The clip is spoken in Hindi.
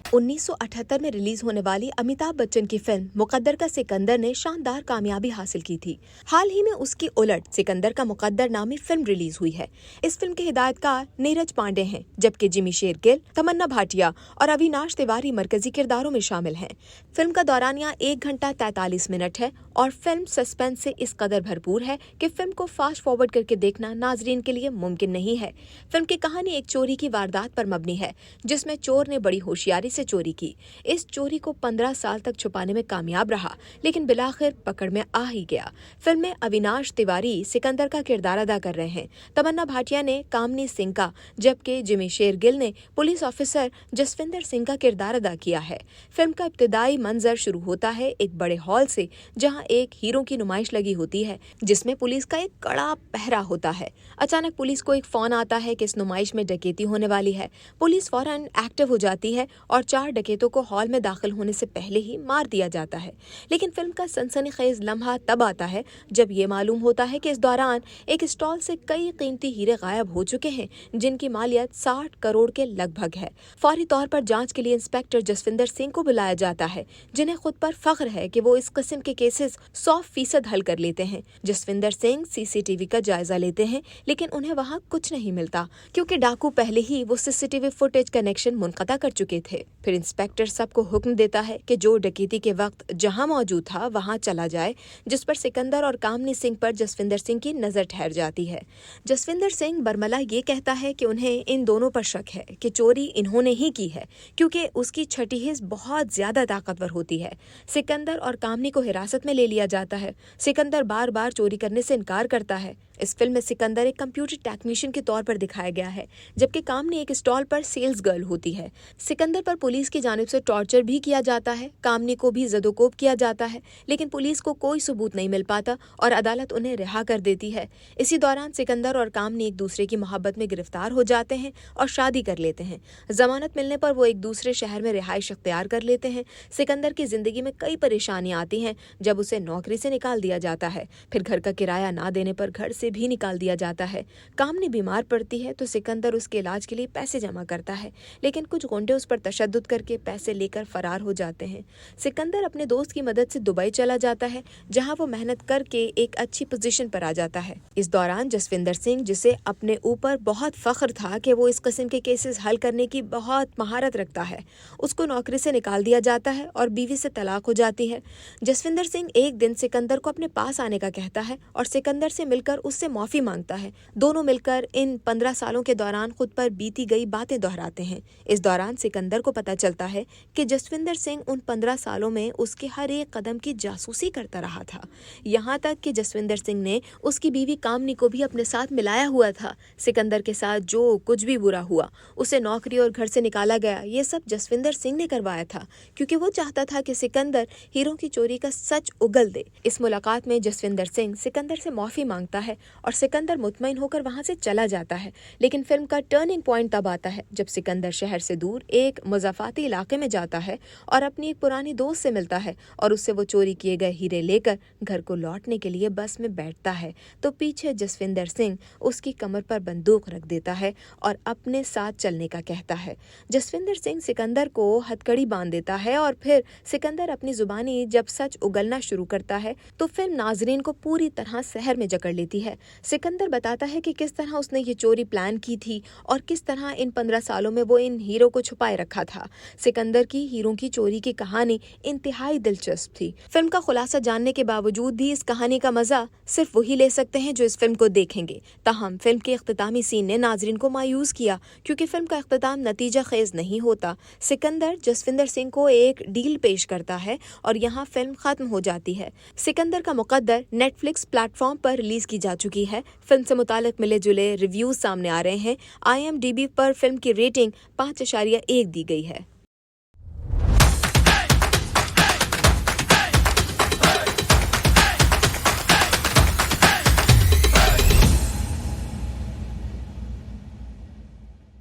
1978 में रिलीज होने वाली अमिताभ बच्चन की फिल्म मुकद्दर का सिकंदर ने शानदार कामयाबी हासिल की थी। हाल ही में उसकी उलट सिकंदर का मुकद्दर नामी फिल्म रिलीज हुई है। इस फिल्म के हिदायतकार नीरज पांडे हैं, जबकि जिमी शेरगिल, तमन्ना भाटिया और अविनाश तिवारी मरकजी किरदारों में शामिल हैं। फिल्म का दौरानिया 1 घंटा 43 मिनट है और फिल्म सस्पेंस से इस कदर भरपूर है कि फिल्म को फास्ट फॉरवर्ड करके देखना नाजरीन के लिए मुमकिन नहीं है। फिल्म की कहानी एक चोरी की वारदात पर मबनी है, जिसमें चोर ने बड़ी होशियारी से चोरी की। इस चोरी को 15 साल तक छुपाने में कामयाब रहा, लेकिन बिलाखिर पकड़ में आ ही गया। फिल्म में अविनाश तिवारी सिकंदर का किरदार अदा कर रहे हैं। तमन्ना भाटिया ने कामनी सिंह का, जबकि जिमी शेरगिल ने पुलिस ऑफिसर जसविंदर सिंह का किरदार अदा किया है। फिल्म का इब्तिदाई मंजर शुरू होता है एक बड़े हॉल से, जहां एक हीरो की नुमाइश लगी होती है, जिसमें पुलिस का एक कड़ा पहरा होता है। अचानक पुलिस को एक फोन आता है कि इस नुमाइश में डकैती होने वाली है। पुलिस फौरन एक्टिव हो जाती है और 4 डकैतों को हॉल में दाखिल होने से पहले ही मार दिया जाता है। लेकिन फिल्म का सनसनीखेज लम्हा तब आता है जब ये मालूम होता है कि इस दौरान एक स्टॉल से कई कीमती हीरे गायब हो चुके हैं, जिनकी मालियत 60 करोड़ के लगभग है। फौरी तौर पर जांच के लिए इंस्पेक्टर जसविंदर सिंह को बुलाया जाता है, जिन्हें खुद पर फख्र है कि वो इस किस्म के केसेस 100% हल कर लेते हैं। जसविंदर सिंह सीसीटीवी का जायजा लेते हैं, लेकिन उन्हें वहां कुछ नहीं मिलता, क्योंकि डाकू पहले ही वो सीसीटीवी फुटेज कनेक्शन मुनक़ता कर चुके थे। फिर इंस्पेक्टर सबको हुक्म देता है कि जो डकैती के वक्त जहां मौजूद था वहां चला जाए, जिस पर सिकंदर और कामनी सिंह पर जसविंदर सिंह की नजर ठहर जाती है। जसविंदर सिंह बरमला ये कहता है कि उन्हें इन दोनों पर शक है कि चोरी इन्होंने ही की है, क्योंकि उसकी छठी हिस्स बहुत ज्यादा ताकतवर होती है। सिकंदर और कामनी को हिरासत में ले लिया जाता है। सिकंदर बार बार चोरी करने से इनकार करता है। इस फिल्म में सिकंदर एक कंप्यूटर टेक्नीशियन के तौर पर दिखाया गया है, जबकि कामनी एक स्टॉल पर सेल्स गर्ल होती है। सिकंदर पर पुलिस की जानिब से टॉर्चर भी किया जाता है, कामनी को भी जदोकोब किया जाता है, लेकिन पुलिस को कोई सबूत नहीं मिल पाता और अदालत उन्हें रिहा कर देती है। इसी दौरान सिकंदर और कामनी एक दूसरे की मोहब्बत में गिरफ्तार हो जाते हैं और शादी कर लेते हैं। जमानत मिलने पर वो एक दूसरे शहर में रिहाइश अख्तियार कर लेते हैं। सिकंदर की जिंदगी में कई परेशानियां आती हैं, जब उसे नौकरी से निकाल दिया जाता है, फिर घर का किराया ना देने पर घर से भी निकाल दिया जाता है। कामनी बीमार पड़ती है तो सिकंदर उसके इलाज के लिए पैसे जमा करता है, लेकिन कुछ गुंडे उस पर तशद्दुद करके पैसे लेकर फरार हो जाते हैं। सिकंदर अपने दोस्त की मदद से दुबई चला जाता है, जहां वो मेहनत करके एक अच्छी पोजीशन पर आ जाता है। इस दौरान जसविंदर सिंह, जिसे अपने ऊपर बहुत फख्र था कि वो इस किस्म के केसेस हल करने की बहुत महारत रखता है, उसको नौकरी से निकाल दिया जाता है और बीवी से तलाक हो जाती है। जसविंदर सिंह एक दिन सिकंदर को अपने पास आने का कहता है और सिकंदर से मिलकर उससे माफी मांगता है। दोनों मिलकर इन 15 सालों के दौरान खुद पर बीती गई बातें दोहराते हैं। इस दौरान सिकंदर को पता चलता है कि जसविंदर सिंह उन 15 सालों में उसके हर एक कदम की जासूसी करता रहा था, यहाँ तक कि जसविंदर सिंह ने उसकी बीवी कामनी को भी अपने साथ मिलाया हुआ था। सिकंदर के साथ जो कुछ भी बुरा हुआ, उसे नौकरी और घर से निकाला गया, ये सब जसविंदर सिंह ने करवाया था, क्योंकि वो चाहता था कि सिकंदर हीरो की चोरी का सच उगल दे। इस मुलाकात में जसविंदर सिंह सिकंदर से माफी मांगता है और सिकंदर मुतमईन होकर वहां से चला जाता है। लेकिन फिल्म का टर्निंग पॉइंट तब आता है जब सिकंदर शहर से दूर एक मुज़ाफ़ाती इलाके में जाता है और अपनी एक पुरानी दोस्त से मिलता है और उससे वो चोरी किए गए हीरे लेकर घर को लौटने के लिए बस में बैठता है, तो पीछे जसविंदर सिंह उसकी कमर पर बंदूक रख देता है और अपने साथ चलने का कहता है। जसविंदर सिंह सिकंदर को हथकड़ी बांध देता है और फिर सिकंदर अपनी जुबानी जब सच उगलना शुरू करता है तो फिल्म नाजरीन को पूरी तरह सहर में जकड़ लेती है। सिकंदर बताता है कि किस तरह उसने ये चोरी प्लान की थी और किस तरह इन 15 सालों में वो इन हीरो को छुपाए रखा था। सिकंदर की हीरो की चोरी की कहानी इंतहाई दिलचस्प थी। फिल्म का खुलासा जानने के बावजूद भी इस कहानी का मजा सिर्फ वही ले सकते हैं जो इस फिल्म को देखेंगे। ताहम फिल्म के इख्तितामी सीन ने नाजरीन को मायूस किया, क्योंकि फिल्म का इख्तिताम नतीजा खेज नहीं होता। सिकंदर जसविंदर सिंह को एक डील पेश करता है और यहाँ फिल्म खत्म हो जाती है। सिकंदर का मुकद्दर नेटफ्लिक्स प्लेटफॉर्म पर रिलीज की जा चुकी है। फिल्म से मुतालिक मिले जुले रिव्यूज सामने आ रहे हैं। IMDb पर फिल्म की रेटिंग 5.1 दी गई है।